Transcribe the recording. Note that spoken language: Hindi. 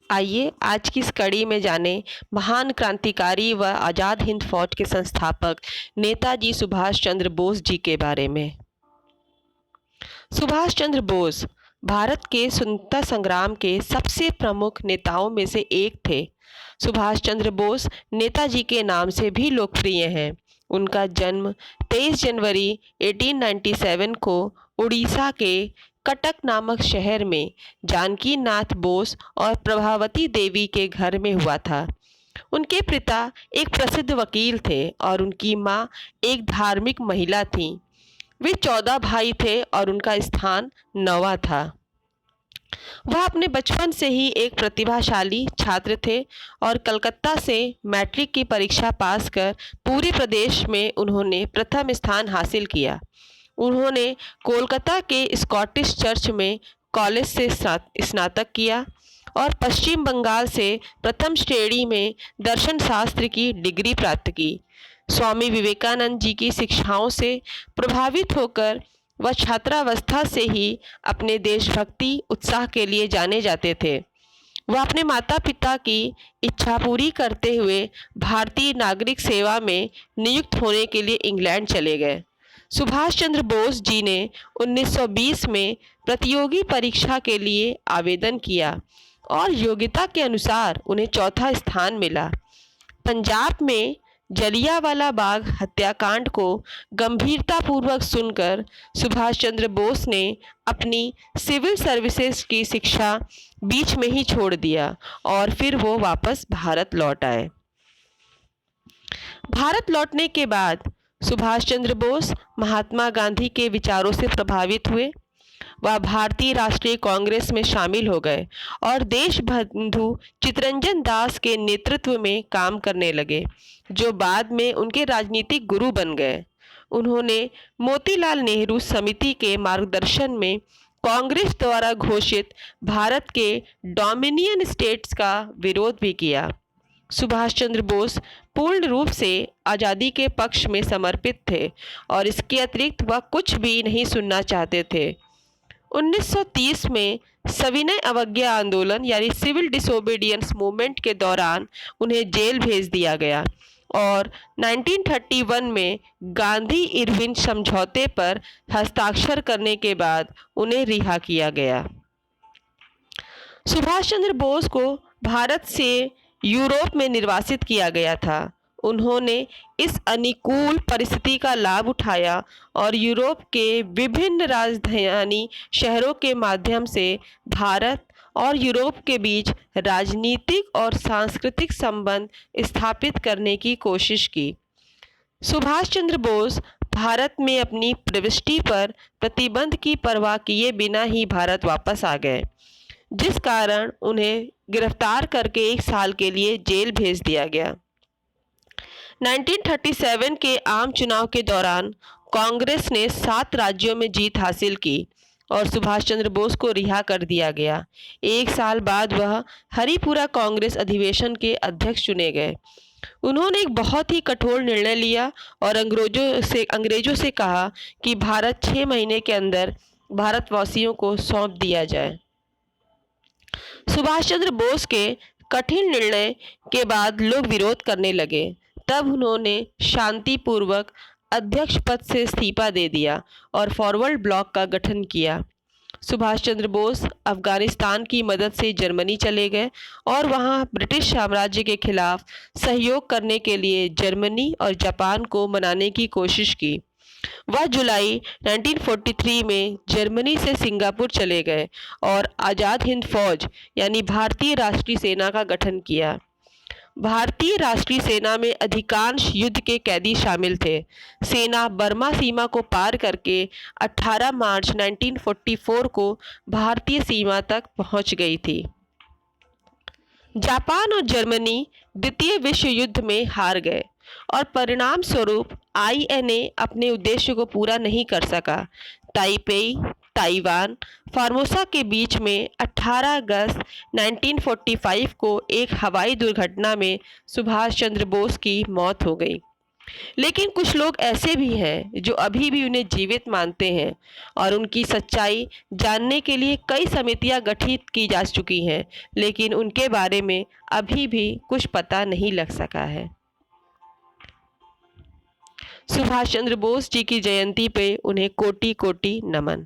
आइए आज की इस कड़ी में जाने महान क्रांतिकारी व आज़ाद हिंद फौज के संस्थापक नेताजी सुभाष चंद्र बोस जी के बारे में। सुभाष चंद्र बोस भारत के स्वतंत्रता संग्राम के सबसे प्रमुख नेताओं में से एक थे। सुभाष चंद्र बोस नेताजी के नाम से भी लोकप्रिय हैं। उनका जन्म 23 जनवरी 1897 को उड़ीसा के कटक नामक शहर में जानकी नाथ बोस और प्रभावती देवी के घर में हुआ था। उनके पिता एक प्रसिद्ध वकील थे और उनकी मां एक धार्मिक महिला थीं। वे 14 भाई थे और उनका स्थान 9वां था। वह अपने बचपन से ही एक प्रतिभाशाली छात्र थे और कलकत्ता से मैट्रिक की परीक्षा पास कर पूरे प्रदेश में उन्होंने प्रथम स्थान हासिल किया। उन्होंने कोलकाता के स्कॉटिश चर्च में कॉलेज से स्नातक किया और पश्चिम बंगाल से प्रथम श्रेणी में दर्शन शास्त्र की डिग्री प्राप्त की। स्वामी विवेकानंद जी की शिक्षाओं से प्रभावित होकर वह छात्रावस्था से ही अपने देशभक्ति उत्साह के लिए जाने जाते थे। वह अपने माता पिता की इच्छा पूरी करते हुए भारतीय नागरिक सेवा में नियुक्त होने के लिए इंग्लैंड चले गए। सुभाष चंद्र बोस जी ने 1920 में प्रतियोगी परीक्षा के लिए आवेदन किया और योग्यता के अनुसार उन्हें चौथा स्थान मिला। पंजाब में जलियांवाला बाग हत्याकांड को गंभीरतापूर्वक सुनकर सुभाष चंद्र बोस ने अपनी सिविल सर्विसेज की शिक्षा बीच में ही छोड़ दिया और फिर वो वापस भारत लौट आए। भारत लौटने के बाद सुभाष चंद्र बोस महात्मा गांधी के विचारों से प्रभावित हुए। वह भारतीय राष्ट्रीय कांग्रेस में शामिल हो गए और देशबंधु चित्तरंजन दास के नेतृत्व में काम करने लगे, जो बाद में उनके राजनीतिक गुरु बन गए। उन्होंने मोतीलाल नेहरू समिति के मार्गदर्शन में कांग्रेस द्वारा घोषित भारत के डोमिनियन स्टेट्स का विरोध भी किया। सुभाष चंद्र बोस पूर्ण रूप से आज़ादी के पक्ष में समर्पित थे और इसके अतिरिक्त वह कुछ भी नहीं सुनना चाहते थे। 1930 में सविनय अवज्ञा आंदोलन यानी सिविल डिसोबीडियंस मूवमेंट के दौरान उन्हें जेल भेज दिया गया और 1931 में गांधी इरविन समझौते पर हस्ताक्षर करने के बाद उन्हें रिहा किया गया। सुभाष चंद्र बोस को भारत से यूरोप में निर्वासित किया गया था। उन्होंने इस अनुकूल परिस्थिति का लाभ उठाया और यूरोप के विभिन्न राजधानी शहरों के माध्यम से भारत और यूरोप के बीच राजनीतिक और सांस्कृतिक संबंध स्थापित करने की कोशिश की। सुभाष चंद्र बोस भारत में अपनी प्रविष्टि पर प्रतिबंध की परवाह किए बिना ही भारत वापस आ गए, जिस कारण उन्हें गिरफ्तार करके 1 साल के लिए जेल भेज दिया गया। 1937 के आम चुनाव के दौरान कांग्रेस ने 7 राज्यों में जीत हासिल की और सुभाष चंद्र बोस को रिहा कर दिया गया। 1 साल बाद वह हरिपुरा कांग्रेस अधिवेशन के अध्यक्ष चुने गए। उन्होंने एक बहुत ही कठोर निर्णय लिया और अंग्रेजों से कहा कि भारत 6 महीने के अंदर भारतवासियों को सौंप दिया जाए। सुभाष चंद्र बोस के कठिन निर्णय के बाद लोग विरोध करने लगे। तब उन्होंने शांतिपूर्वक अध्यक्ष पद से इस्तीफा दे दिया और फॉरवर्ड ब्लॉक का गठन किया। सुभाष चंद्र बोस अफगानिस्तान की मदद से जर्मनी चले गए और वहां ब्रिटिश साम्राज्य के खिलाफ सहयोग करने के लिए जर्मनी और जापान को मनाने की कोशिश की। वह जुलाई 1943 में जर्मनी से सिंगापुर चले गए और आज़ाद हिंद फौज यानी भारतीय राष्ट्रीय सेना का गठन किया। भारतीय राष्ट्रीय सेना में अधिकांश युद्ध के कैदी शामिल थे। सेना बर्मा सीमा को पार करके 18 मार्च 1944 को भारतीय सीमा तक पहुंच गई थी। जापान और जर्मनी द्वितीय विश्व युद्ध में हार गए और परिणाम स्वरूप आईएनए अपने उद्देश्य को पूरा नहीं कर सका। ताइपेई, ताइवान, फार्मोसा के बीच में 18 अगस्त 1945 को एक हवाई दुर्घटना में सुभाष चंद्र बोस की मौत हो गई। लेकिन कुछ लोग ऐसे भी हैं जो अभी भी उन्हें जीवित मानते हैं और उनकी सच्चाई जानने के लिए कई समितियां गठित की जा चुकी हैं, लेकिन उनके बारे में अभी भी कुछ पता नहीं लग सका है। सुभाष चंद्र बोस जी की जयंती पे उन्हें कोटि कोटि नमन।